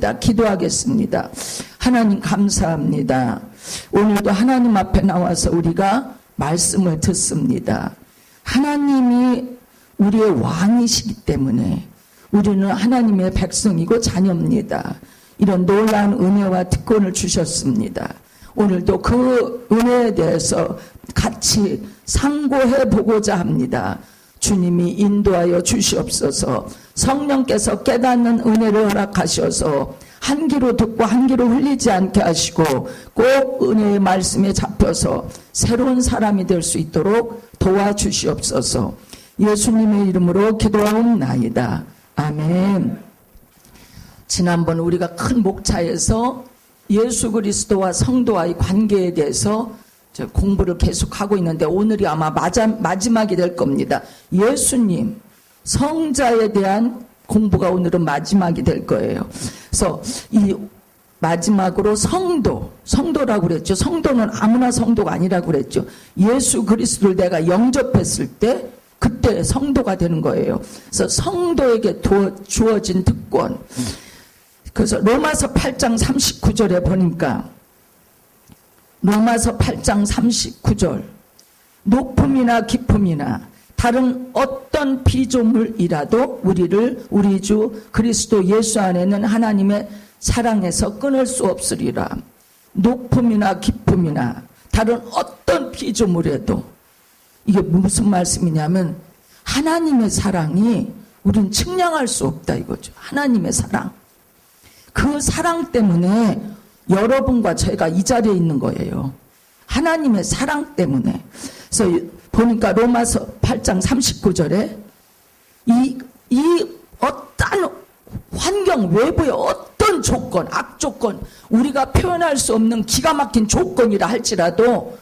하겠습니다. 기도하겠습니다. 하나님 감사합니다. 오늘도 하나님 앞에 나와서 우리가 말씀을 듣습니다. 하나님이 우리의 왕이시기 때문에 우리는 하나님의 백성이고 자녀입니다. 이런 놀라운 은혜와 특권을 주셨습니다. 오늘도 그 은혜에 대해서 같이 상고해 보고자 합니다. 주님이 인도하여 주시옵소서. 성령께서 깨닫는 은혜를 허락하셔서 한 귀로 듣고 한 귀로 흘리지 않게 하시고 꼭 은혜의 말씀에 잡혀서 새로운 사람이 될 수 있도록 도와주시옵소서. 예수님의 이름으로 기도하옵나이다. 아멘. 지난번 우리가 큰 목차에서 예수 그리스도와 성도와의 관계에 대해서 공부를 계속하고 있는데 오늘이 아마 마지막이 될 겁니다. 예수님, 성자에 대한 공부가 오늘은 마지막이 될 거예요. 그래서 이 마지막으로 성도라고 그랬죠. 성도는 아무나 성도가 아니라고 그랬죠. 예수 그리스도를 내가 영접했을 때 그때 성도가 되는 거예요. 그래서 성도에게 주어진 특권. 그래서 로마서 8장 39절에 보니까 로마서 8장 39절 높음이나 깊음이나 다른 어떤 피조물이라도 우리를 우리 주 그리스도 예수 안에는 하나님의 사랑에서 끊을 수 없으리라. 높음이나 깊음이나 다른 어떤 피조물에도 이게 무슨 말씀이냐면 하나님의 사랑이 우린 측량할 수 없다 이거죠. 하나님의 사랑. 그 사랑 때문에 여러분과 저희가 이 자리에 있는 거예요. 하나님의 사랑 때문에. 그래서 보니까 로마서 8장 39절에 이 어떤 환경 외부의 어떤 조건, 악조건, 우리가 표현할 수 없는 기가 막힌 조건이라 할지라도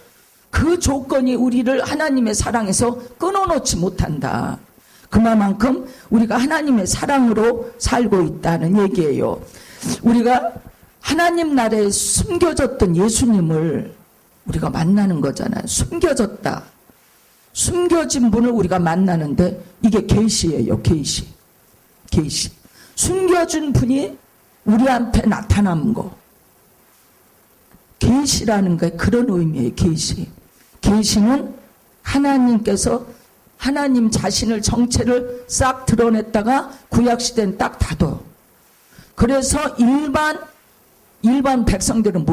그 조건이 우리를 하나님의 사랑에서 끊어놓지 못한다. 그만큼 우리가 하나님의 사랑으로 살고 있다는 얘기예요. 우리가 하나님 나라에 숨겨졌던 예수님을 우리가 만나는 거잖아요. 숨겨졌다. 숨겨진 분을 우리가 만나는데 이게 계시예요. 계시. 숨겨진 분이 우리 앞에 나타난 거. 계시라는 게 그런 의미예요. 계시는 하나님께서 하나님 자신을 정체를 싹 드러냈다가 구약시대는 딱 닫아. 그래서 일반 백성들은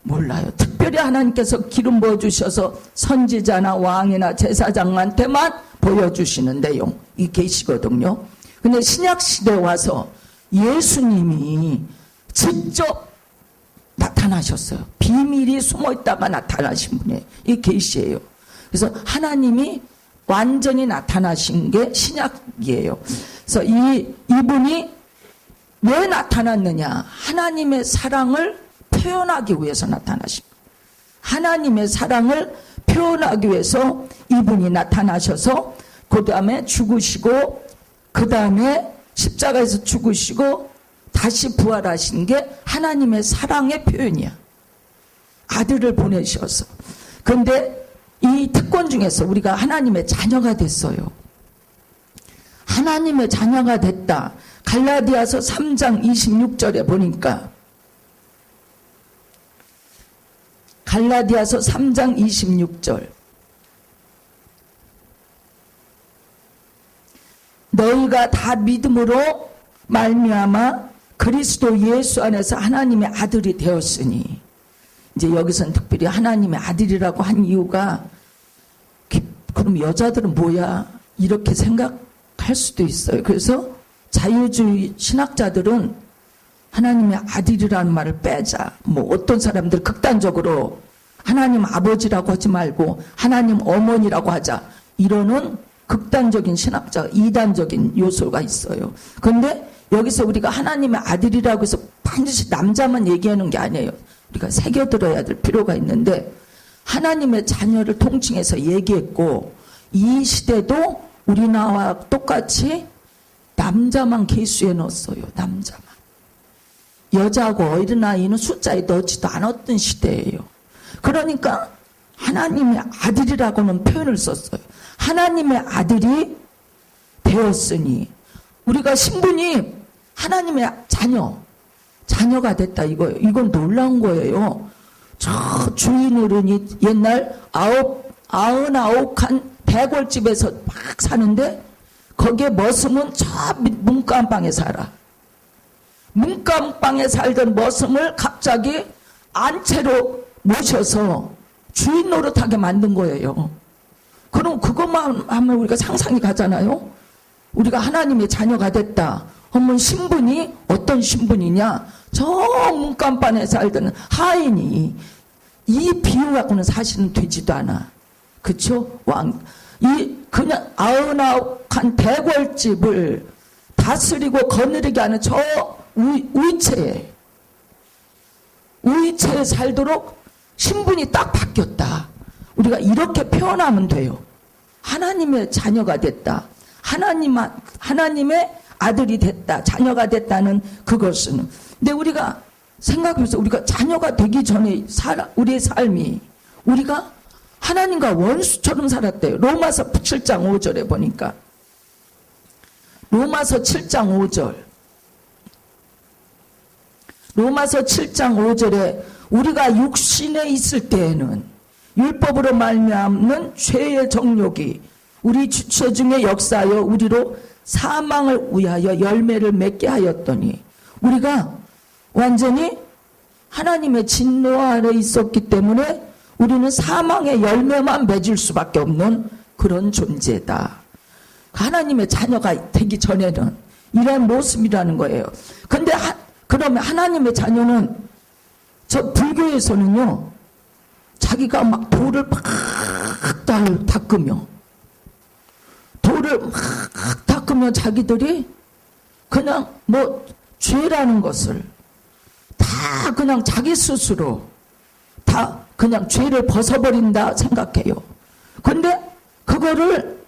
몰라요. 특별히 하나님께서 기름 부어주셔서 선지자나 왕이나 제사장한테만 보여주시는 내용, 이 계시거든요. 근데 신약시대에 와서 예수님이 직접 나타나셨어요. 비밀이 숨어있다가 나타나신 분이에요. 이 계시예요. 그래서 하나님이 완전히 나타나신 게 신약이에요. 그래서 이분이 왜 나타났느냐? 하나님의 사랑을 표현하기 위해서 나타나신 거예요. 하나님의 사랑을 표현하기 위해서 이분이 나타나셔서 그 다음에 죽으시고 그 다음에 십자가에서 죽으시고 다시 부활하신 게 하나님의 사랑의 표현이야. 아들을 보내셔서. 그런데 이 특권 중에서 우리가 하나님의 자녀가 됐어요. 하나님의 자녀가 됐다. 갈라디아서 3장 26절에 보니까 갈라디아서 3장 26절 너희가 다 믿음으로 말미암아 그리스도 예수 안에서 하나님의 아들이 되었으니 이제 여기서는 특별히 하나님의 아들이라고 한 이유가 그럼 여자들은 뭐야 이렇게 생각할 수도 있어요. 그래서 자유주의 신학자들은 하나님의 아들이라는 말을 빼자. 뭐 어떤 사람들 극단적으로 하나님 아버지라고 하지 말고 하나님 어머니라고 하자. 이러는 극단적인 신학자, 이단적인 요소가 있어요. 그런데 여기서 우리가 하나님의 아들이라고 해서 반드시 남자만 얘기하는 게 아니에요. 우리가 새겨들어야 될 필요가 있는데 하나님의 자녀를 통칭해서 얘기했고 이 시대도 우리나라와 똑같이 남자만 계수해 넣었어요. 남자만. 여자하고 어린아이는 숫자에 넣지도 않았던 시대예요. 그러니까 하나님의 아들이라고는 표현을 썼어요. 하나님의 아들이 되었으니 우리가 신분이 하나님의 자녀가 됐다 이거예요. 이건 놀라운 거예요. 저 주인 어른이 옛날 99칸 대궐집에서 막 사는데 거기에 머슴은 저 문간방에 살아. 문간방에 살던 머슴을 갑자기 안채로 모셔서 주인 노릇하게 만든 거예요. 그럼 그것만 하면 우리가 상상이 가잖아요. 우리가 하나님의 자녀가 됐다 하면 신분이 어떤 신분이냐? 저 문간방에 살던 하인이 이 비유 갖고는 사실은 되지도 않아. 그쵸? 그냥 99칸 대궐집을 다스리고 거느리게 하는 저 우이체에 살도록 신분이 딱 바뀌었다. 우리가 이렇게 표현하면 돼요. 하나님의 자녀가 됐다. 하나님의 아들이 됐다. 자녀가 됐다는 그것은. 근데 우리가 생각해보세요. 우리가 자녀가 되기 전에 우리의 삶이 우리가 하나님과 원수처럼 살았대요. 로마서 7장 5절에 보니까. 로마서 7장 5절. 로마서 7장 5절에 우리가 육신에 있을 때에는 율법으로 말미암는 죄의 정욕이 우리 주체 중에 역사하여 우리로 사망을 위하여 열매를 맺게 하였더니 우리가 완전히 하나님의 진노 아래 있었기 때문에 우리는 사망의 열매만 맺을 수밖에 없는 그런 존재다. 하나님의 자녀가 되기 전에는 이런 모습이라는 거예요. 근데 그러면 하나님의 자녀는 저 불교에서는요, 자기가 막 돌을 막 닦으며 자기들이 그냥 죄라는 것을 다 그냥 자기 스스로 다 그냥 죄를 벗어버린다 생각해요. 근데 그거를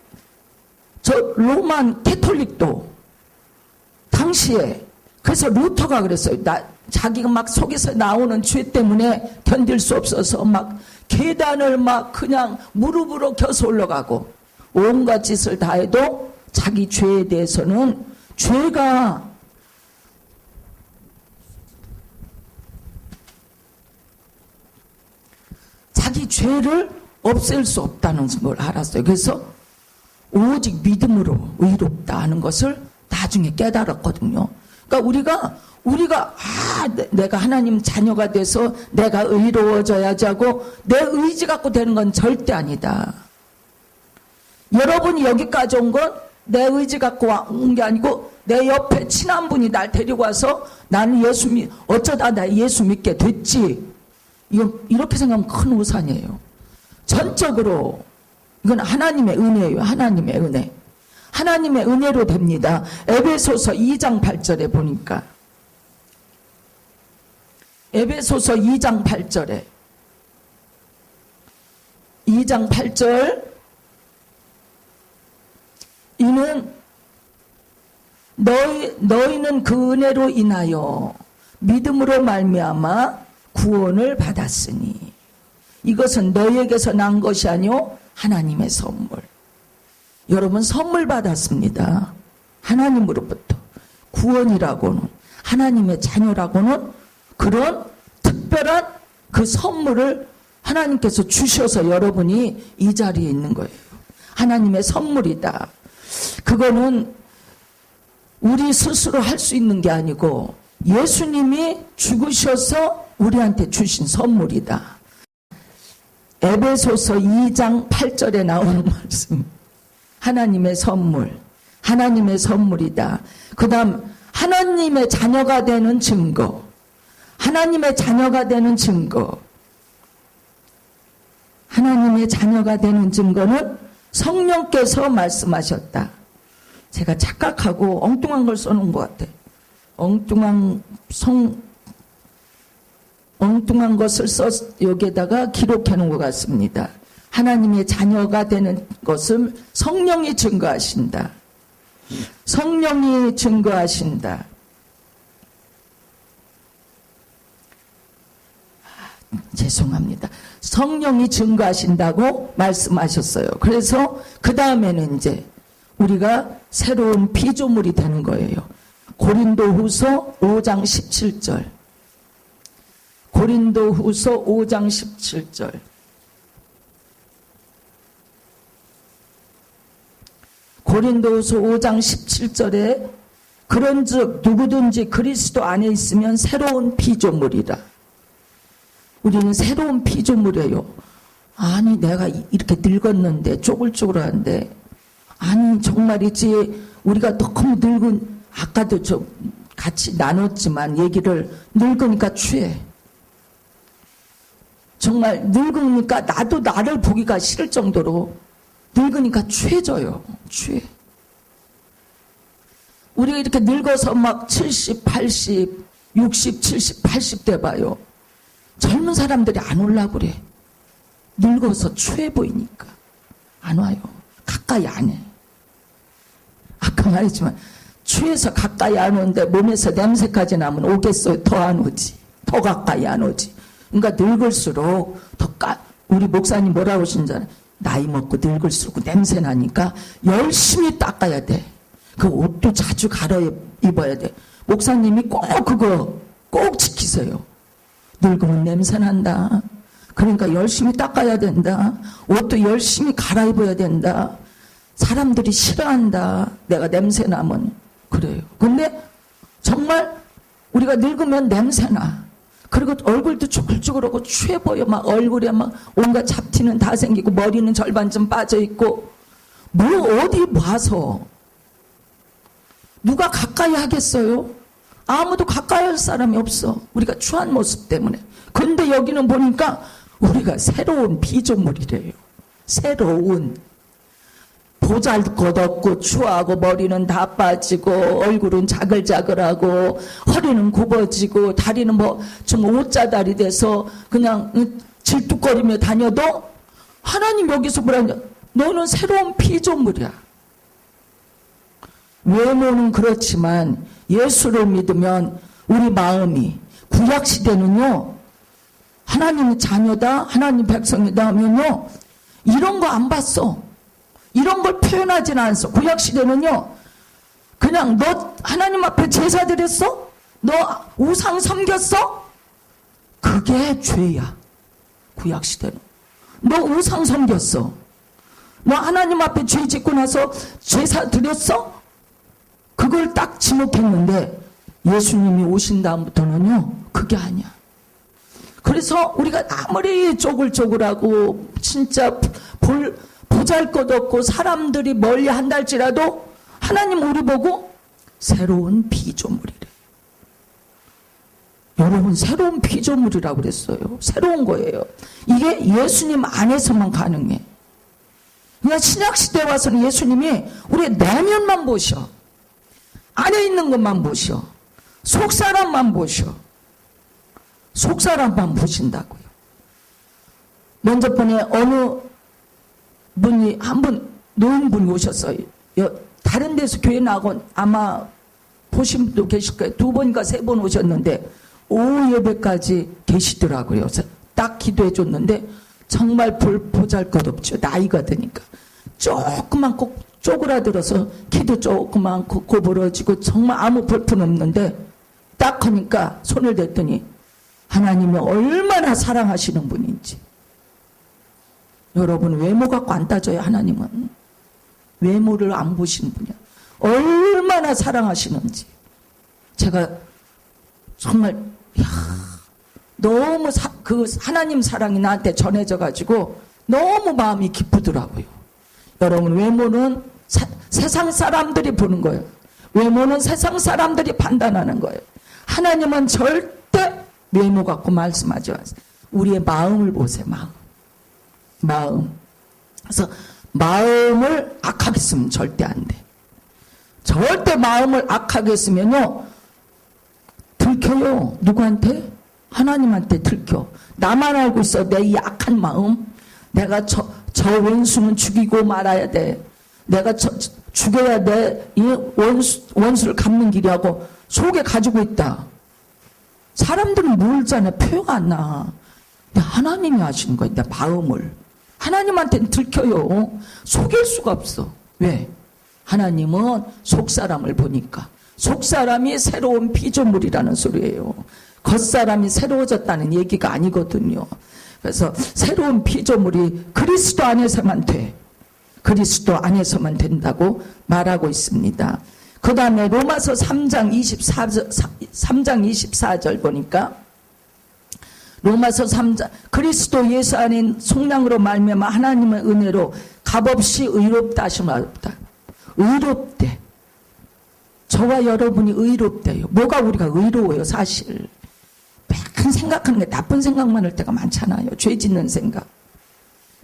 저 로만 캐톨릭도 당시에 그래서 루터가 그랬어요. 자기가 막 속에서 나오는 죄 때문에 견딜 수 없어서 막 계단을 막 그냥 무릎으로 켜서 올라가고 온갖 짓을 다 해도 자기 죄에 대해서는 자기 죄를 없앨 수 없다는 걸 알았어요. 그래서 오직 믿음으로 의롭다 하는 것을 나중에 깨달았거든요. 그러니까 우리가 내가 하나님 자녀가 돼서 내가 의로워져야지 하고 내 의지 갖고 되는 건 절대 아니다. 여러분이 여기까지 온 건 내 의지 갖고 온 게 아니고 내 옆에 친한 분이 날 데리고 와서 나는 어쩌다 나 예수 믿게 됐지. 이렇게 생각하면 큰 오산이에요. 전적으로 이건 하나님의 은혜예요. 하나님의 은혜. 하나님의 은혜로 됩니다. 에베소서 2장 8절에 보니까 에베소서 2장 8절에 2장 8절 이는 너희는 그 은혜로 인하여 믿음으로 말미암아 구원을 받았으니 이것은 너희에게서 난 것이 아니요 하나님의 선물. 여러분 선물 받았습니다. 하나님으로부터. 구원이라고는 하나님의 자녀라고는 그런 특별한 그 선물을 하나님께서 주셔서 여러분이 이 자리에 있는 거예요. 하나님의 선물이다. 그거는 우리 스스로 할 수 있는 게 아니고 예수님이 죽으셔서 우리한테 주신 선물이다. 에베소서 2장 8절에 나오는 말씀. 하나님의 선물. 하나님의 선물이다. 그 다음 하나님의 자녀가 되는 증거. 하나님의 자녀가 되는 증거. 하나님의 자녀가 되는 증거는 성령께서 말씀하셨다. 제가 착각하고 엉뚱한 걸 써놓은 것 같아. 엉뚱한 것을 여기에다가 기록해 놓은 것 같습니다. 하나님의 자녀가 되는 것을 성령이 증거하신다. 성령이 증거하신다. 죄송합니다. 성령이 증거하신다고 말씀하셨어요. 그래서 그 다음에는 이제 우리가 새로운 피조물이 되는 거예요. 고린도후서 5장 17절. 고린도후서 5장 17절. 고린도후서 5장 17절에 그런즉 누구든지 그리스도 안에 있으면 새로운 피조물이라. 우리는 새로운 피조물이에요. 아니 내가 이렇게 늙었는데 쪼글쪼글한데, 아니 정말이지 우리가 너무 늙은, 아까도 좀 같이 나눴지만 얘기를, 늙으니까 취해. 정말 늙으니까 나도 나를 보기가 싫을 정도로 늙으니까 취해져요. 취해. 우리가 이렇게 늙어서 막 70, 80, 60, 70, 80대 봐요. 젊은 사람들이 안 오려고 그래. 늙어서 취해 보이니까 안 와요. 가까이 안 해. 아까 말했지만 취해서 가까이 안 오는데 몸에서 냄새까지 나면 오겠어요? 더 안 오지. 더 가까이 안 오지. 그러니까 늙을수록 우리 목사님 뭐라고 하시는지, 나이 먹고 늙을수록 냄새 나니까 열심히 닦아야 돼. 그 옷도 자주 갈아입어야 돼. 목사님이 꼭 그거 꼭 지키세요. 늙으면 냄새 난다. 그러니까 열심히 닦아야 된다. 옷도 열심히 갈아입어야 된다. 사람들이 싫어한다. 내가 냄새 나면. 그래요. 근데 정말 우리가 늙으면 냄새 나. 그리고 얼굴도 쭈글쭈글하고 취해 보여. 막 얼굴에 막 온갖 잡티는 다 생기고 머리는 절반 좀 빠져 있고. 뭐 어디 봐서 누가 가까이 하겠어요? 아무도 가까이 할 사람이 없어. 우리가 추한 모습 때문에. 근데 여기는 보니까 우리가 새로운 피조물이래요. 새로운. 보잘것없고 추하고 머리는 다 빠지고 얼굴은 자글자글하고 허리는 굽어지고 다리는 뭐 좀 옷자다리 돼서 그냥 질뚝거리며 다녀도 하나님 여기서 뭐라냐, 너는 새로운 피조물이야. 외모는 그렇지만 예수를 믿으면 우리 마음이, 구약시대는요 하나님의 자녀다, 하나님 백성이다 하면요 이런 거 안 봤어. 이런 걸 표현하지는 않았어. 구약시대는요 그냥 너 하나님 앞에 제사 드렸어? 너 우상 섬겼어? 그게 죄야. 구약시대는 너 우상 섬겼어, 너 하나님 앞에 죄 짓고 나서 제사 드렸어? 그걸 딱 지목했는데 예수님이 오신 다음부터는요 그게 아니야. 그래서 우리가 아무리 쪼글쪼글하고 진짜 보잘것없고 사람들이 멀리 한달지라도 하나님 우리 보고 새로운 피조물이래. 여러분 새로운 피조물이라고 그랬어요. 새로운 거예요. 이게 예수님 안에서만 가능해. 그냥 신약시대 와서는 예수님이 우리의 내면만 보셔. 안에 있는 것만 보셔. 속사람만 보셔. 속사람만 보신다고요. 먼저 번에 어느 분이 한 분 노인분이 오셨어요. 다른 데서 교회 나고 아마 보신 분도 계실 거예요. 2번인가 3번 오셨는데 오후 예배까지 계시더라고요. 딱 기도해 줬는데 정말 보잘것없죠. 나이가 드니까 조금만 꼭 쪼그라들어서 키도 조그만고 고부러지고 정말 아무 볼품 없는데 딱 하니까 손을 댔더니 하나님이 얼마나 사랑하시는 분인지. 여러분 외모 갖고 안 따져요. 하나님은 외모를 안 보시는 분이야. 얼마나 사랑하시는지. 제가 정말 너무 그 하나님 사랑이 나한테 전해져 가지고 너무 마음이 기쁘더라고요. 여러분 외모는 세상 사람들이 보는 거예요. 외모는 세상 사람들이 판단하는 거예요. 하나님은 절대 외모 갖고 말씀하지 마세요. 우리의 마음을 보세요. 마음. 그래서 마음을 악하게 쓰면 절대 안 돼. 절대 마음을 악하게 쓰면요 들켜요. 누구한테? 하나님한테 들켜. 나만 알고 있어. 내 이 악한 마음. 내가 저 원수는 죽이고 말아야 돼. 내가 죽여야 돼. 이 원수를 갚는 길이라고 속에 가지고 있다. 사람들은 모르잖아. 표가 안 나. 근데 하나님이 하시는 거야. 내 마음을. 하나님한테는 들켜요. 속일 수가 없어. 왜? 하나님은 속사람을 보니까. 속사람이 새로운 피조물이라는 소리예요. 겉사람이 새로워졌다는 얘기가 아니거든요. 그래서 새로운 피조물이 그리스도 안에서만 돼. 그리스도 안에서만 된다고 말하고 있습니다. 그 다음에 로마서 3장 24절 보니까 로마서 3장 그리스도 예수 안에 속량으로 말미암아 하나님의 은혜로 값없이 의롭다 하심을 알았다. 의롭대. 저와 여러분이 의롭대요. 뭐가 우리가 의로워요 사실. 맨 생각하는 게 나쁜 생각만 할 때가 많잖아요. 죄 짓는 생각.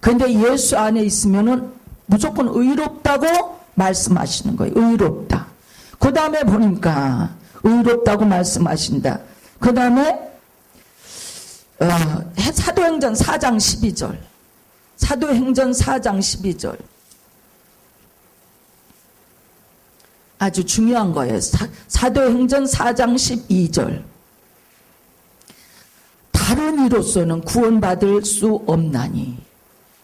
그런데 예수 안에 있으면은 무조건 의롭다고 말씀하시는 거예요. 의롭다. 그 다음에 보니까 의롭다고 말씀하신다. 그 다음에 사도행전 4장 12절. 사도행전 4장 12절. 아주 중요한 거예요. 사도행전 4장 12절. 다른 이로서는 구원받을 수 없나니.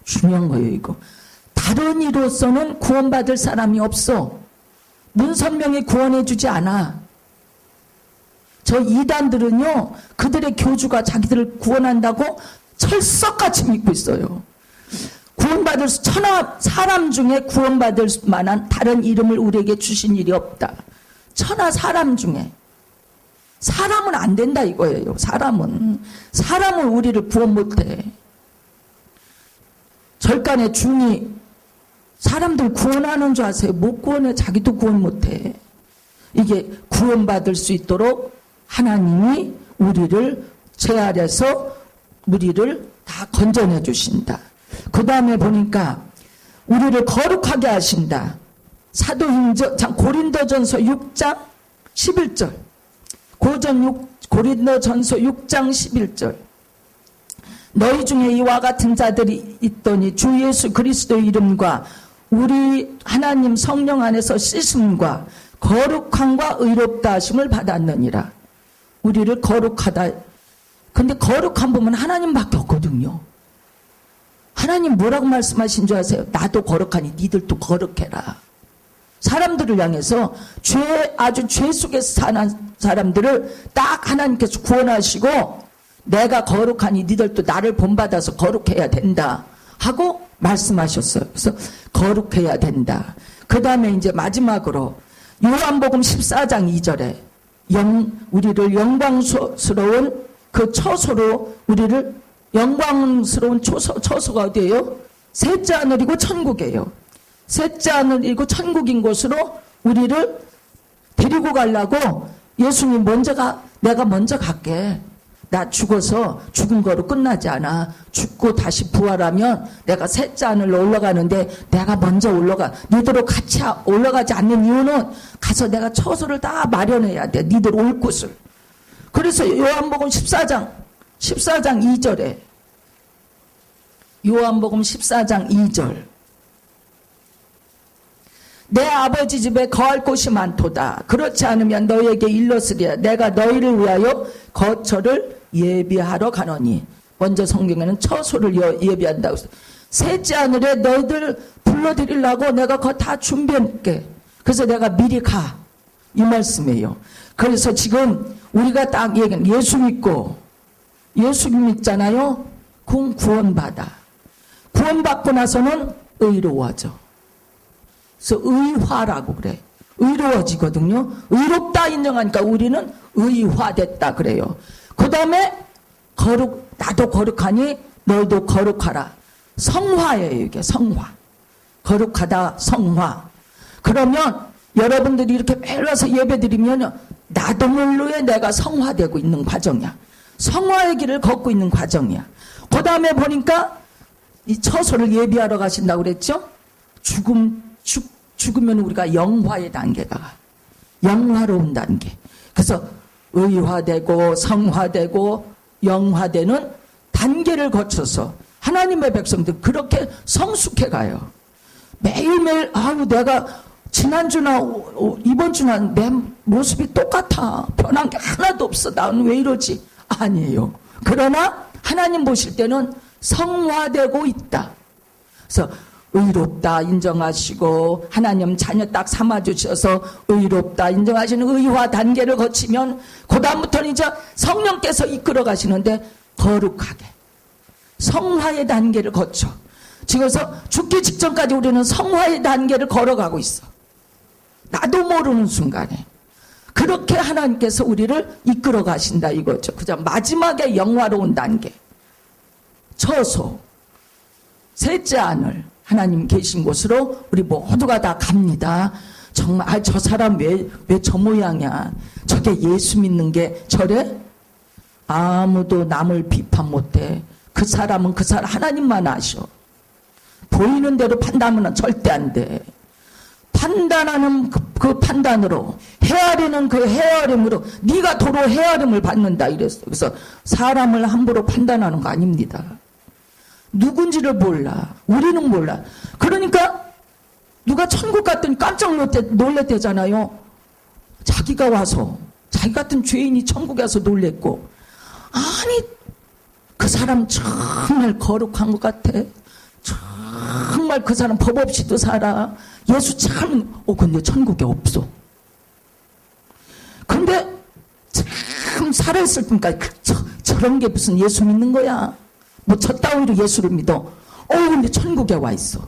중요한 거예요 이거. 다른 이로서는 구원받을 사람이 없어. 문선명이 구원해 주지 않아. 저 이단들은요 그들의 교주가 자기들을 구원한다고 철석같이 믿고 있어요. 구원받을 천하 사람 중에 구원받을 만한 다른 이름을 우리에게 주신 일이 없다. 천하 사람 중에. 사람은 안 된다 이거예요. 사람은 우리를 구원 못해. 절간에 중이 사람들 구원하는 줄 아세요? 못 구원해. 자기도 구원 못해. 이게 구원받을 수 있도록 하나님이 우리를 죄 아래서 우리를 다 건져내 주신다. 그 다음에 보니까 우리를 거룩하게 하신다. 사도행전 고린도전서 6장 11절. 고린도전서 6장 11절. 너희 중에 이와 같은 자들이 있더니 주 예수 그리스도의 이름과 우리 하나님 성령 안에서 씻음과 거룩함과 의롭다 하심을 받았느니라. 우리를 거룩하다. 근데 거룩한 보면 하나님밖에 없거든요. 하나님 뭐라고 말씀하신 줄 아세요? 나도 거룩하니 니들도 거룩해라. 사람들을 향해서 아주 죄 속에서 사는 사람들을 딱 하나님께서 구원하시고 내가 거룩하니 니들도 나를 본받아서 거룩해야 된다 하고 말씀하셨어요. 그래서 거룩해야 된다. 그 다음에 이제 마지막으로 요한복음 14장 2절에 우리를 영광스러운 그 처소로 우리를 영광스러운 처소가 어디예요? 셋째 하늘이고 천국이에요. 셋째 하늘이고 천국인 곳으로 우리를 데리고 가려고 예수님 내가 먼저 갈게. 나 죽어서 죽은 거로 끝나지 않아. 죽고 다시 부활하면 내가 셋째 하늘로 올라가는데 내가 먼저 니들하고 같이 올라가지 않는 이유는 가서 내가 처소를 다 마련해야 돼. 니들 올 곳을. 그래서 요한복음 14장 2절에 요한복음 14장 2절 내 아버지 집에 거할 곳이 많도다. 그렇지 않으면 너희에게 일렀으리라. 내가 너희를 위하여 거처를 예비하러 가노니. 먼저 성경에는 처소를 예비한다고 했어요. 셋째 하늘에 너희들 불러드리려고 내가 그거 다 준비해놓을게. 그래서 내가 미리 가. 이 말씀이에요. 그래서 지금 우리가 딱 얘기하는 예수 믿잖아요. 그럼 구원받아. 구원받고 나서는 의로워져. 그래서 의화라고 그래. 의로워지거든요. 의롭다 인정하니까 우리는 의화됐다 그래요. 그 다음에 나도 거룩하니 너희도 거룩하라. 성화예요 이게. 성화. 거룩하다 성화. 그러면 여러분들이 이렇게 매일 와서 예배드리면 나도 모르게 내가 성화되고 있는 과정이야. 성화의 길을 걷고 있는 과정이야. 그 다음에 보니까 이 처소를 예비하러 가신다고 그랬죠. 죽으면 우리가 영화의 단계가 가. 영화로운 단계. 그래서 의화되고 성화되고 영화되는 단계를 거쳐서 하나님의 백성들 그렇게 성숙해 가요. 매일매일 내가 지난주나 이번 주나 내 모습이 똑같아. 변한 게 하나도 없어. 나는 왜 이러지? 아니에요. 그러나 하나님 보실 때는 성화되고 있다. 그래서 의롭다 인정하시고 하나님 자녀 딱 삼아주셔서 의롭다 인정하시는 의화 단계를 거치면 그 다음부터는 이제 성령께서 이끌어 가시는데 거룩하게 성화의 단계를 거쳐 지금서 죽기 직전까지 우리는 성화의 단계를 걸어가고 있어. 나도 모르는 순간에 그렇게 하나님께서 우리를 이끌어 가신다 이거죠. 그죠? 마지막에 영화로운 단계 처소 셋째 하늘 하나님 계신 곳으로 우리 모두가 다 갑니다. 정말 저 사람 왜 저 모양이야. 저게 예수 믿는 게 저래? 아무도 남을 비판 못해. 그 사람은 그 사람 하나님만 아셔. 보이는 대로 판단하면 절대 안 돼. 판단하는 그 판단으로 헤아리는 그 헤아림으로 네가 도로 헤아림을 받는다 이랬어. 그래서 사람을 함부로 판단하는 거 아닙니다. 누군지를 몰라. 우리는 몰라. 그러니까 누가 천국 갔더니 깜짝 놀랬대잖아요. 자기가 와서 자기 같은 죄인이 천국에 와서 놀랬고 아니 그 사람 정말 거룩한 것 같아. 정말 그 사람 법 없이도 살아. 예수 참 근데 천국에 없어. 근데 참 살아있을 때니까 저런 게 무슨 예수 믿는 거야. 뭐 저 따위로 예수를 믿어. 근데 천국에 와 있어.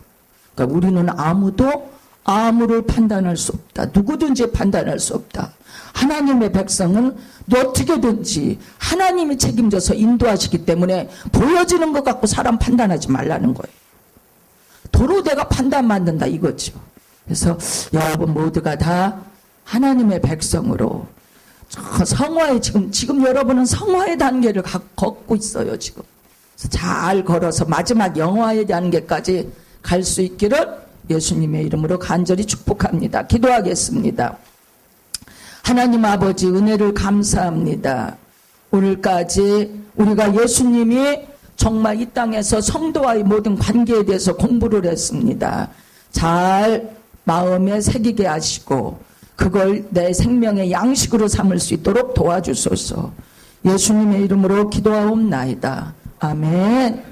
그러니까 우리는 아무도 아무를 판단할 수 없다. 누구든지 판단할 수 없다. 하나님의 백성은 어떻게든지 하나님이 책임져서 인도하시기 때문에 보여지는 것 갖고 사람 판단하지 말라는 거예요. 도로 내가 판단 만든다 이거죠. 그래서 여러분 모두가 다 하나님의 백성으로 성화의 지금 여러분은 성화의 단계를 걷고 있어요. 지금 잘 걸어서 마지막 영화의 단계까지 갈 수 있기를 예수님의 이름으로 간절히 축복합니다. 기도하겠습니다. 하나님 아버지 은혜를 감사합니다. 오늘까지 우리가 예수님이 정말 이 땅에서 성도와의 모든 관계에 대해서 공부를 했습니다. 잘 마음에 새기게 하시고 그걸 내 생명의 양식으로 삼을 수 있도록 도와주소서. 예수님의 이름으로 기도하옵나이다. 아멘.